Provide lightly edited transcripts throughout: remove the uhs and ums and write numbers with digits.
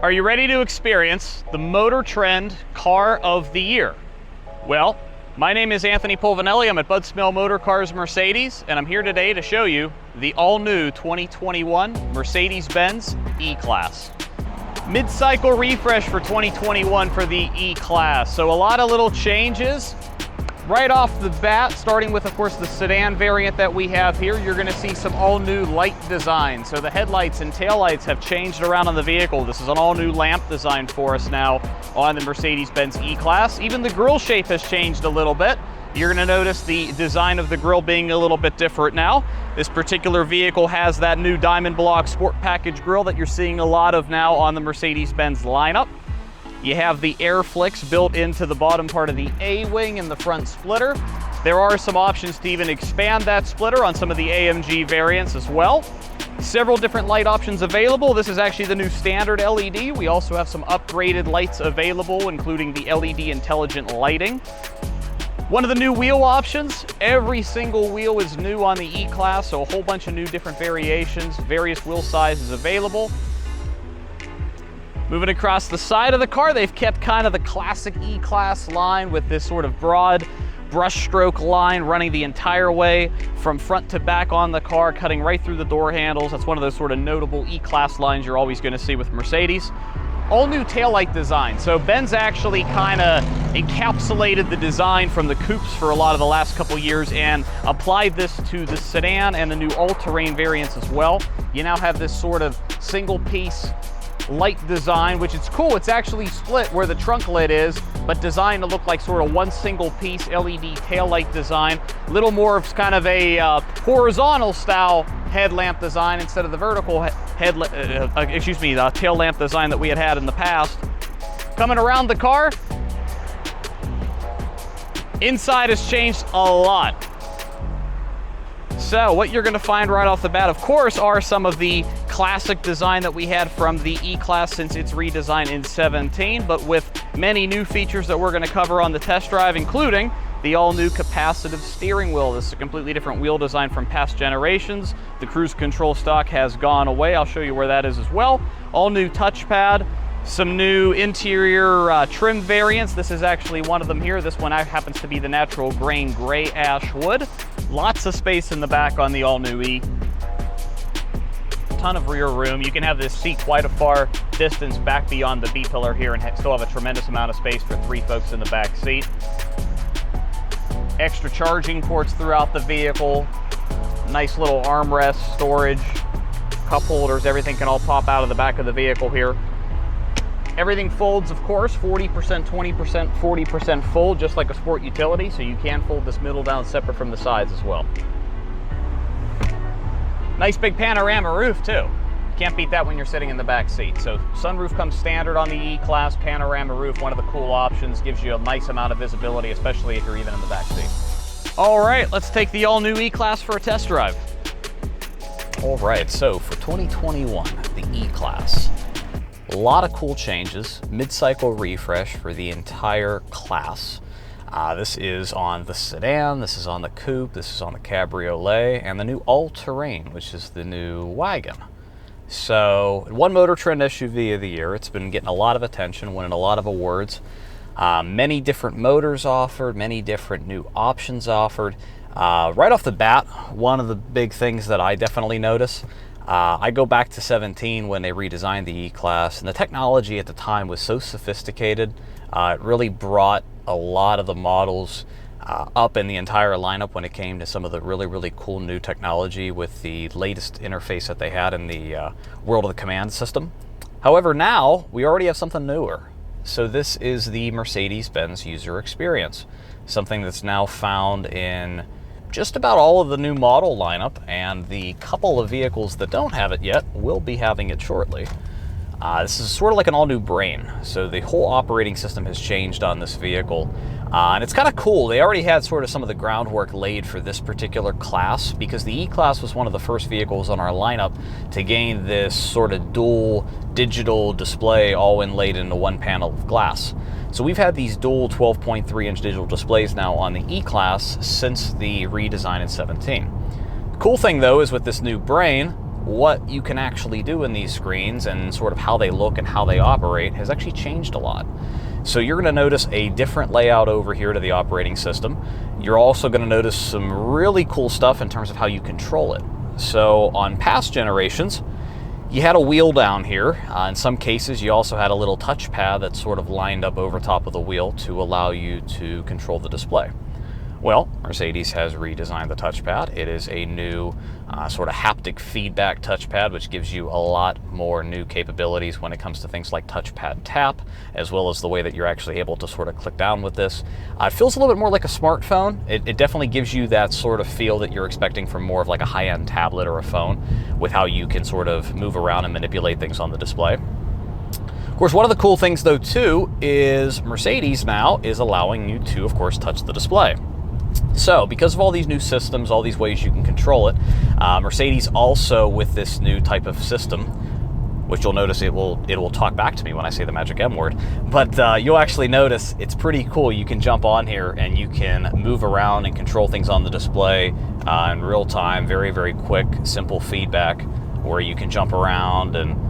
Are you ready to experience the MotorTrend Car of the Year? Well, my name is Anthony Polvinelli. I'm at Bud Smail Motor Cars Mercedes, and I'm here today to show you the all-new 2021 Mercedes-Benz E-Class. Mid-cycle refresh for 2021 for the E-Class. So a lot of little changes. Right off the bat, starting with, of course, the sedan variant that we have here, you're going to see some all-new light design. So the headlights and taillights have changed around on the vehicle. This is an all-new lamp design for us now on the Mercedes-Benz E-Class. Even the grille shape has changed a little bit. You're going to notice the design of the grille being a little bit different now. This particular vehicle has that new diamond block sport package grille that you're seeing a lot of now on the Mercedes-Benz lineup. You have the air flicks built into the bottom part of the A-wing and the front splitter. There are some options to even expand that splitter on some of the AMG variants as well. Several different light options available. This is actually the new standard LED. We also have some upgraded lights available, including the LED intelligent lighting. One of the new wheel options, every single wheel is new on the E-Class, so a whole bunch of new different variations, various wheel sizes available. Moving across the side of the car, they've kept kind of the classic E-Class line with this sort of broad brushstroke line running the entire way from front to back on the car, cutting right through the door handles. That's one of those sort of notable E-Class lines you're always going to see with Mercedes. All new taillight design. So Benz actually kind of encapsulated the design from the coupes for a lot of the last couple years and applied this to the sedan and the new all-terrain variants as well. You now have this sort of single piece light design, which is cool. It's actually split where the trunk lid is, but designed to look like sort of one single piece LED taillight design. A little more of kind of a horizontal style headlamp design instead of the vertical the tail lamp design that we had in the past. Coming around the car, inside has changed a lot. So what you're going to find right off the bat, of course, are some of the classic design that we had from the E-Class since its redesign in 2017, but with many new features that we're going to cover on the test drive, including the all-new capacitive steering wheel. This is a completely different wheel design from past generations. The cruise control stock has gone away. I'll show you where that is as well. All-new touchpad. Some new interior trim variants. This is actually one of them here. This one happens to be the natural grain gray ash wood. Lots of space in the back on the all-new E. Ton of rear room. You can have this seat quite a far distance back beyond the B-pillar here and still have a tremendous amount of space for 3 folks in the back seat. Extra charging ports throughout the vehicle. Nice little armrest, storage, cup holders. Everything can all pop out of the back of the vehicle here. Everything folds, of course, 40%, 20%, 40% fold, just like a sport utility, so you can fold this middle down separate from the sides as well. Nice big panorama roof, too. Can't beat that when you're sitting in the back seat. So sunroof comes standard on the E-Class, panorama roof, one of the cool options, gives you a nice amount of visibility, especially if you're even in the back seat. All right, let's take the all-new E-Class for a test drive. All right, so for 2021, the E-Class. A lot of cool changes, mid-cycle refresh for the entire class. This is on the sedan, this is on the coupe, this is on the cabriolet, and the new all-terrain, which is the new wagon. So, one MotorTrend SUV of the year. It's been getting a lot of attention, winning a lot of awards. Many different motors offered, many different new options offered. Right off the bat, one of the big things that I definitely notice, I go back to 2017 when they redesigned the E-Class, and the technology at the time was so sophisticated. It really brought a lot of the models up in the entire lineup when it came to some of the really cool new technology with the latest interface that they had in the world of the command system. However, now we already have something newer. So this is the Mercedes-Benz user experience, something that's now found in just about all of the new model lineup, and the couple of vehicles that don't have it yet will be having it shortly. This is sort of like an all-new brain, so the whole operating system has changed on this vehicle, and it's kind of cool. They already had sort of some of the groundwork laid for this particular class, because the E-Class was one of the first vehicles on our lineup to gain this sort of dual digital display all inlaid into one panel of glass. So we've had these dual 12.3-inch digital displays now on the E-Class since the redesign in 2017. The cool thing though is with this new brain, what you can actually do in these screens and sort of how they look and how they operate has actually changed a lot. So you're going to notice a different layout over here to the operating system. You're also going to notice some really cool stuff in terms of how you control it. So on past generations, you had a wheel down here. In some cases, you also had a little touchpad that's sort of lined up over top of the wheel to allow you to control the display. Well, Mercedes has redesigned the touchpad. It is a new sort of haptic feedback touchpad, which gives you a lot more new capabilities when it comes to things like touchpad tap, as well as the way that you're actually able to sort of click down with this. It feels a little bit more like a smartphone. It definitely gives you that sort of feel that you're expecting from more of like a high-end tablet or a phone, with how you can sort of move around and manipulate things on the display. Of course, one of the cool things though too is Mercedes now is allowing you to, of course, touch the display. So because of all these new systems, all these ways you can control it, Mercedes also, with this new type of system, which you'll notice it will talk back to me when I say the magic M word, but you'll actually notice it's pretty cool. You can jump on here and you can move around and control things on the display in real time. Very, very quick, simple feedback where you can jump around and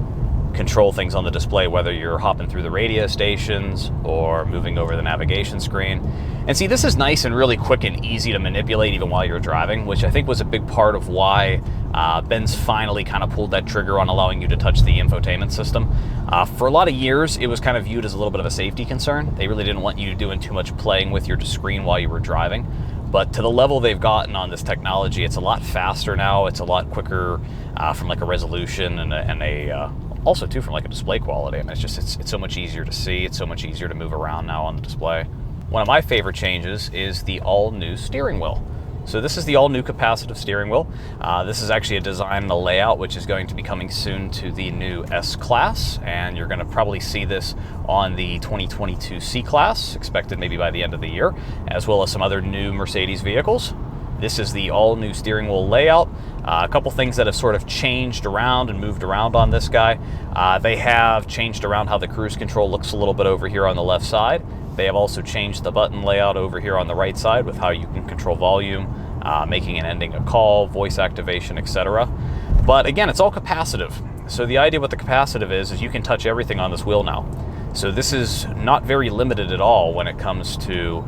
control things on the display, whether you're hopping through the radio stations or moving over the navigation screen. And see, this is nice and really quick and easy to manipulate even while you're driving, which I think was a big part of why Benz finally kind of pulled that trigger on allowing you to touch the infotainment system. For a lot of years, it was kind of viewed as a little bit of a safety concern. They really didn't want you doing too much playing with your screen while you were driving. But to the level they've gotten on this technology, it's a lot faster now. It's a lot quicker from like a resolution and also too from like a display quality. I mean, it's so much easier to see. It's so much easier to move around now on the display. One of my favorite changes is the all-new steering wheel. So this is the all-new capacitive steering wheel. This is actually a design and a layout which is going to be coming soon to the new S-Class, and you're going to probably see this on the 2022 C-Class, expected maybe by the end of the year, as well as some other new Mercedes vehicles. This is the all-new steering wheel layout. A couple things that have sort of changed around and moved around on this guy. They have changed around how the cruise control looks a little bit over here on the left side. They have also changed the button layout over here on the right side with how you can control volume, making and ending a call, voice activation, etc. But again, it's all capacitive. So the idea with the capacitive is you can touch everything on this wheel now. So this is not very limited at all when it comes to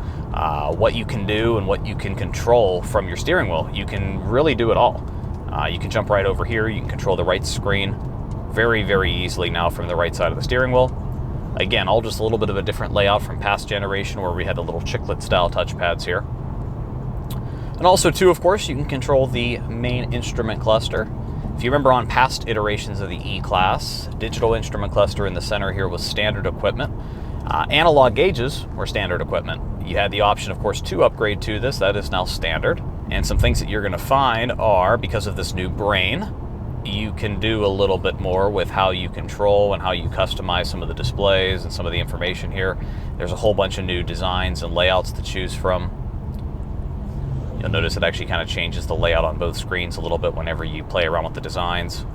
what you can do and what you can control from your steering wheel. You can really do it all. You can jump right over here. You can control the right screen very, very easily now from the right side of the steering wheel. Again, all just a little bit of a different layout from past generation where we had the little chiclet style touchpads here. And also too, of course, you can control the main instrument cluster. If you remember on past iterations of the E-Class, digital instrument cluster in the center here was standard equipment. Analog gauges were standard equipment. You had the option, of course, to upgrade to this. That is now standard. And some things that you're going to find are, because of this new brain, you can do a little bit more with how you control and how you customize some of the displays and some of the information here. There's a whole bunch of new designs and layouts to choose from. You'll notice it actually kind of changes the layout on both screens a little bit whenever you play around with the designs.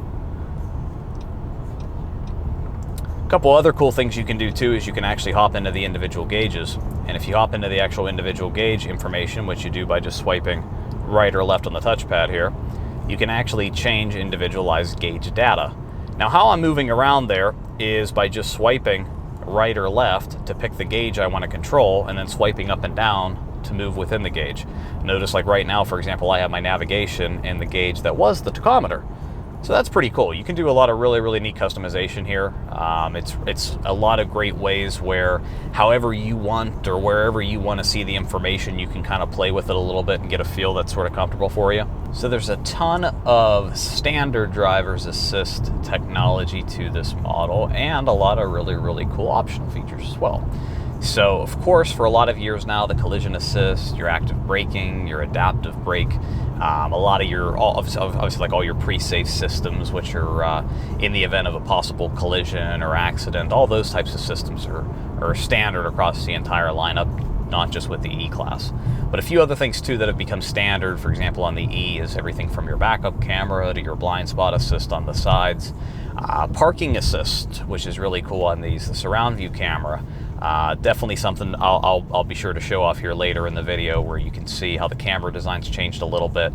A couple other cool things you can do too is you can actually hop into the individual gauges. And if you hop into the actual individual gauge information, which you do by just swiping right or left on the touchpad here, you can actually change individualized gauge data. Now how I'm moving around there is by just swiping right or left to pick the gauge I want to control, and then swiping up and down to move within the gauge. Notice like right now, for example, I have my navigation in the gauge that was the tachometer. So that's pretty cool. You can do a lot of really, really neat customization here. It's a lot of great ways where however you want or wherever you want to see the information, you can kind of play with it a little bit and get a feel that's sort of comfortable for you. So there's a ton of standard driver's assist technology to this model and a lot of really, really cool optional features as well. So of course, for a lot of years now, the collision assist, your active braking, your adaptive brake, a lot of your, obviously like all your pre-safe systems, which are in the event of a possible collision or accident, all those types of systems are standard across the entire lineup, not just with the E-Class. But a few other things too that have become standard, for example, on the E is everything from your backup camera to your blind spot assist on the sides, parking assist, which is really cool on these, the surround view camera. Definitely something I'll be sure to show off here later in the video, where you can see how the camera design's changed a little bit.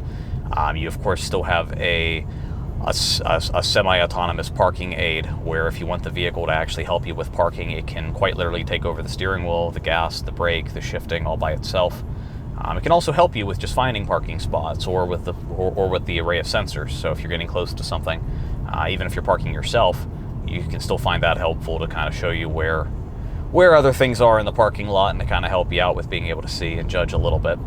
You of course still have a a semi-autonomous parking aid, where if you want the vehicle to actually help you with parking, it can quite literally take over the steering wheel, the gas, the brake, the shifting all by itself. It can also help you with just finding parking spots or with the array of sensors. So if you're getting close to something, even if you're parking yourself, you can still find that helpful to kind of show you where other things are in the parking lot and to kind of help you out with being able to see and judge a little bit.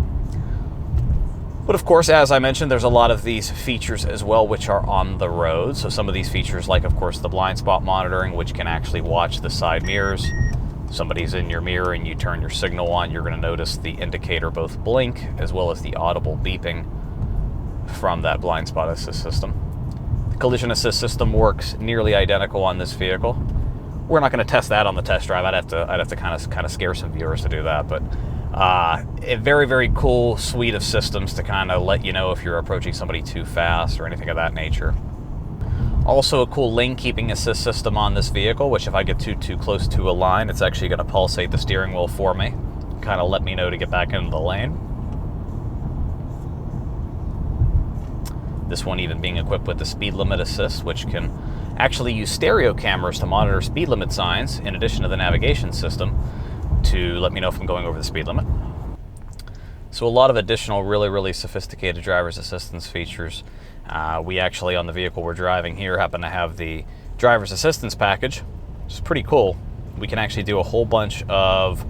But of course, as I mentioned, there's a lot of these features as well which are on the road. So some of these features, like of course the blind spot monitoring, which can actually watch the side mirrors. Somebody's in your mirror and you turn your signal on, you're going to notice the indicator both blink as well as the audible beeping from that blind spot assist system. The collision assist system works nearly identical on this vehicle. We're not going to test that on the test drive. I'd have to kind of scare some viewers to do that, but a very, very cool suite of systems to kind of let you know if you're approaching somebody too fast or anything of that nature. Also a cool lane keeping assist system on this vehicle, which if I get too close to a line, it's actually going to pulsate the steering wheel for me, kind of let me know to get back into the lane. This one even being equipped with the speed limit assist, which can actually use stereo cameras to monitor speed limit signs in addition to the navigation system to let me know if I'm going over the speed limit. So a lot of additional really sophisticated driver's assistance features. We actually, on the vehicle we're driving here, happen to have the driver's assistance package, which is pretty cool. We can actually do a whole bunch of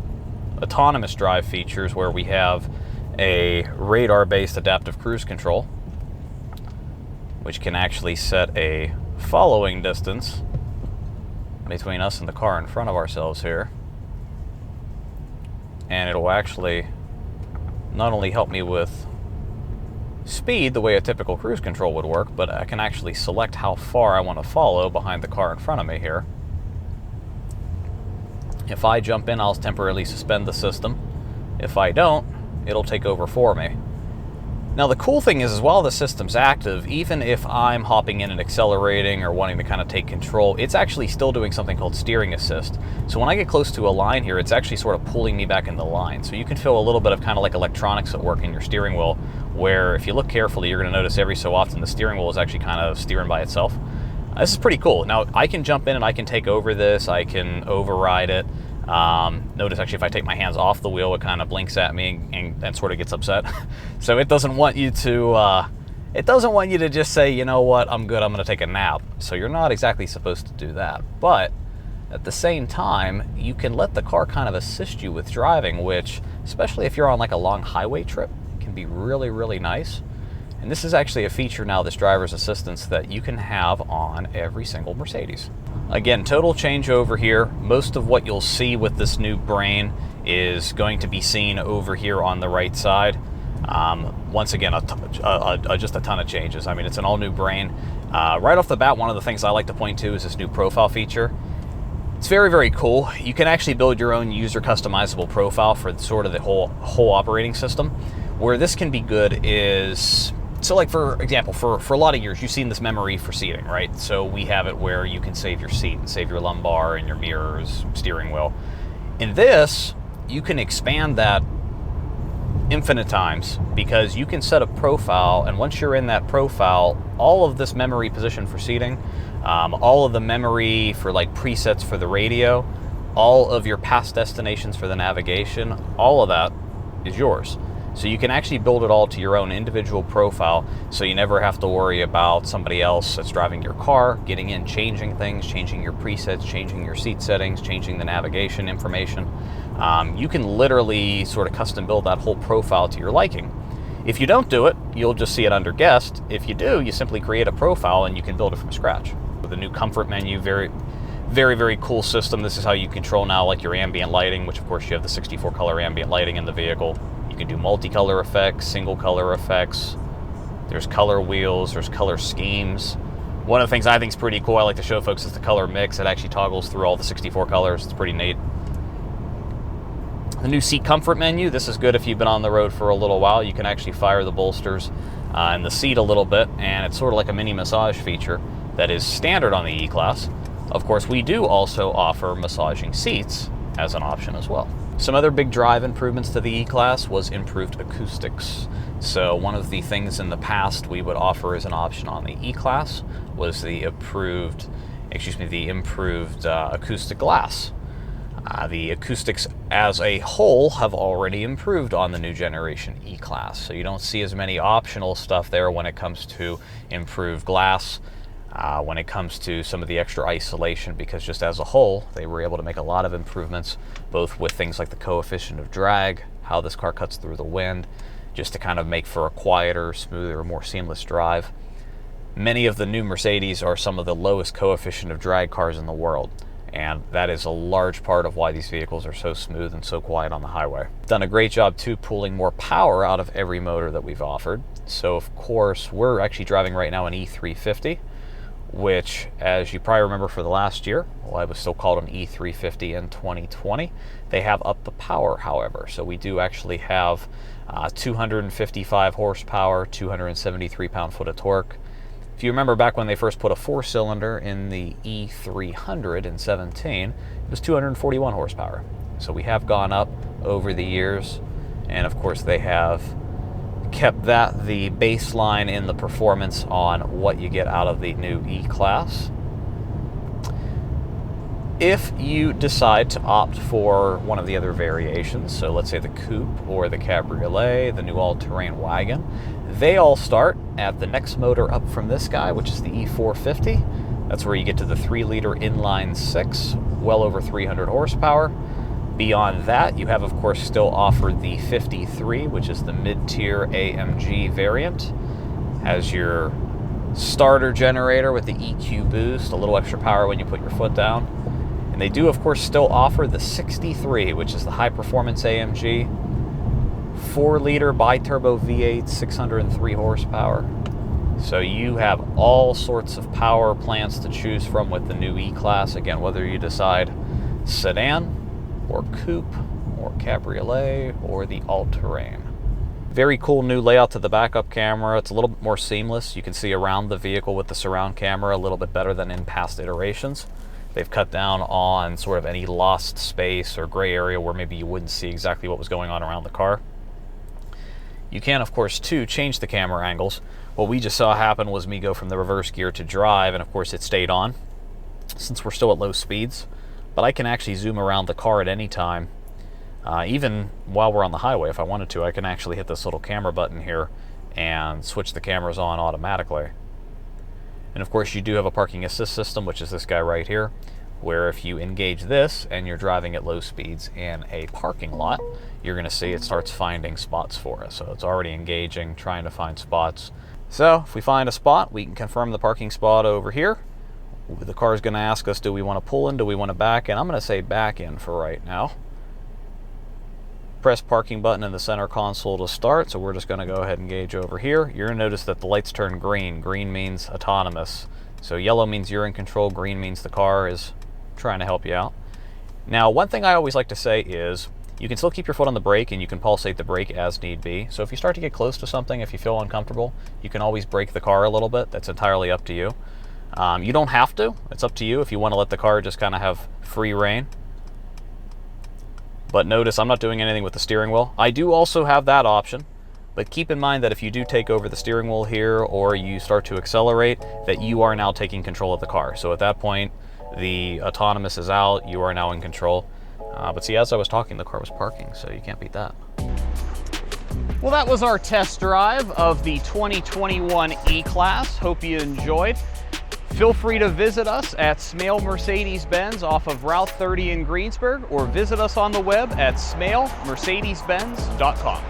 autonomous drive features where we have a radar-based adaptive cruise control, which can actually set a following distance between us and the car in front of ourselves here. And it'll actually not only help me with speed the way a typical cruise control would work, but I can actually select how far I want to follow behind the car in front of me here. If I jump in, I'll temporarily suspend the system. If I don't, it'll take over for me. Now the cool thing is while the system's active, even if I'm hopping in and accelerating or wanting to kind of take control, it's actually still doing something called steering assist. So when I get close to a line here, it's actually sort of pulling me back in the line. So you can feel a little bit of kind of like electronics at work in your steering wheel, where if you look carefully, you're going to notice every so often the steering wheel is actually kind of steering by itself. This is pretty cool. Now I can jump in and I can take over this, I can override it. Notice actually if I take my hands off the wheel, it kind of blinks at me and sort of gets upset. So it doesn't want you to just say, you know what, I'm good, I'm going to take a nap. So you're not exactly supposed to do that. But at the same time, you can let the car kind of assist you with driving, which, especially if you're on like a long highway trip, can be really nice. And this is actually a feature now, this driver's assistance, that you can have on every single Mercedes. Again, total changeover here. Most of what you'll see with this new brain is going to be seen over here on the right side. Once again, just a ton of changes. I mean, it's an all-new brain. Right off the bat, one of the things I like to point to is this new profile feature. It's very cool. You can actually build your own user customizable profile for sort of the whole operating system. Where this can be good is, so like for example, for a lot of years, you've seen this memory for seating, right? So we have it where you can save your seat and save your lumbar and your mirrors, steering wheel. In this, you can expand that infinite times because you can set a profile, and once you're in that profile, all of this memory position for seating, all of the memory for like presets for the radio, all of your past destinations for the navigation, all of that is yours. So you can actually build it all to your own individual profile, so you never have to worry about somebody else that's driving your car, getting in, changing things, changing your presets, changing your seat settings, changing the navigation information. You can literally sort of custom build that whole profile to your liking. If you don't do it, you'll just see it under guest. If you do, you simply create a profile and you can build it from scratch. With the new comfort menu, very cool system. This is how you control now like your ambient lighting, which of course you have the 64 color ambient lighting in the vehicle. You can do multicolor effects, single color effects. There's color wheels, there's color schemes. One of the things I think is pretty cool, I like to show folks, is the color mix. It actually toggles through all the 64 colors. It's pretty neat. The new seat comfort menu, this is good if you've been on the road for a little while. You can actually fire the bolsters and the seat a little bit, and it's sort of like a mini massage feature that is standard on the E-Class. Of course, we do also offer massaging seats as an option as well. Some other big drive improvements to the E-Class was improved acoustics. So one of the things in the past we would offer as an option on the E-Class was the improved acoustic glass. The acoustics as a whole have already improved on the new generation E-Class, so you don't see as many optional stuff there when it comes to improved glass, when it comes to some of the extra isolation, because just as a whole they were able to make a lot of improvements, both with things like the coefficient of drag, how this car cuts through the wind, just to kind of make for a quieter, smoother, more seamless drive. Many of the new Mercedes are some of the lowest coefficient of drag cars in the world, and that is a large part of why these vehicles are so smooth and so quiet on the highway. Done a great job too pulling more power out of every motor that we've offered. So of course we're actually driving right now an E350, which, as you probably remember for the last year, well, it was still called an E350 in 2020. They have upped the power, however. So we do actually have 255 horsepower, 273 pound-foot of torque. If you remember back when they first put a 4-cylinder in the E300 in 17, it was 241 horsepower. So we have gone up over the years, and of course they have kept that the baseline in the performance on what you get out of the new E-Class. If you decide to opt for one of the other variations, so let's say the coupe or the cabriolet, the new all-terrain wagon, they all start at the next motor up from this guy, which is the E450. That's where you get to the 3-liter inline 6, well over 300 horsepower. Beyond that, you have, of course, still offered the 53, which is the mid-tier AMG variant. Has your starter generator with the EQ boost, a little extra power when you put your foot down. And they do, of course, still offer the 63, which is the high-performance AMG, 4-liter bi-turbo V8, 603 horsepower. So you have all sorts of power plants to choose from with the new E-Class. Again, whether you decide sedan, or coupe, or cabriolet, or the all-terrain. Very cool new layout to the backup camera. It's a little bit more seamless. You can see around the vehicle with the surround camera a little bit better than in past iterations. They've cut down on sort of any lost space or gray area where maybe you wouldn't see exactly what was going on around the car. You can, of course, too, change the camera angles. What we just saw happen was me go from the reverse gear to drive, and of course it stayed on since we're still at low speeds. But I can actually zoom around the car at any time. Even while we're on the highway, if I wanted to, I can actually hit this little camera button here and switch the cameras on automatically. And of course you do have a parking assist system, which is this guy right here, where if you engage this and you're driving at low speeds in a parking lot, you're going to see it starts finding spots for us. So it's already engaging, trying to find spots. So if we find a spot, we can confirm the parking spot over here. The car is going to ask us, do we want to pull in, do we want to back in? I'm going to say back in for right now. Press parking button in the center console to start, so we're just going to go ahead and engage over here. You're going to notice that the lights turn green. Green means autonomous. So yellow means you're in control, green means the car is trying to help you out. Now, one thing I always like to say is you can still keep your foot on the brake and you can pulsate the brake as need be. So if you start to get close to something, if you feel uncomfortable, you can always brake the car a little bit. That's entirely up to you. You don't have to. It's up to you if you want to let the car just kind of have free rein. But notice I'm not doing anything with the steering wheel. I do also have that option, but keep in mind that if you do take over the steering wheel here or you start to accelerate, that you are now taking control of the car. So at that point, the autonomous is out, you are now in control. But see, as I was talking, the car was parking, so you can't beat that. Well, that was our test drive of the 2021 E-Class. Hope you enjoyed. Feel free to visit us at Smail Mercedes-Benz off of Route 30 in Greensburg, or visit us on the web at smailmercedesbenz.com.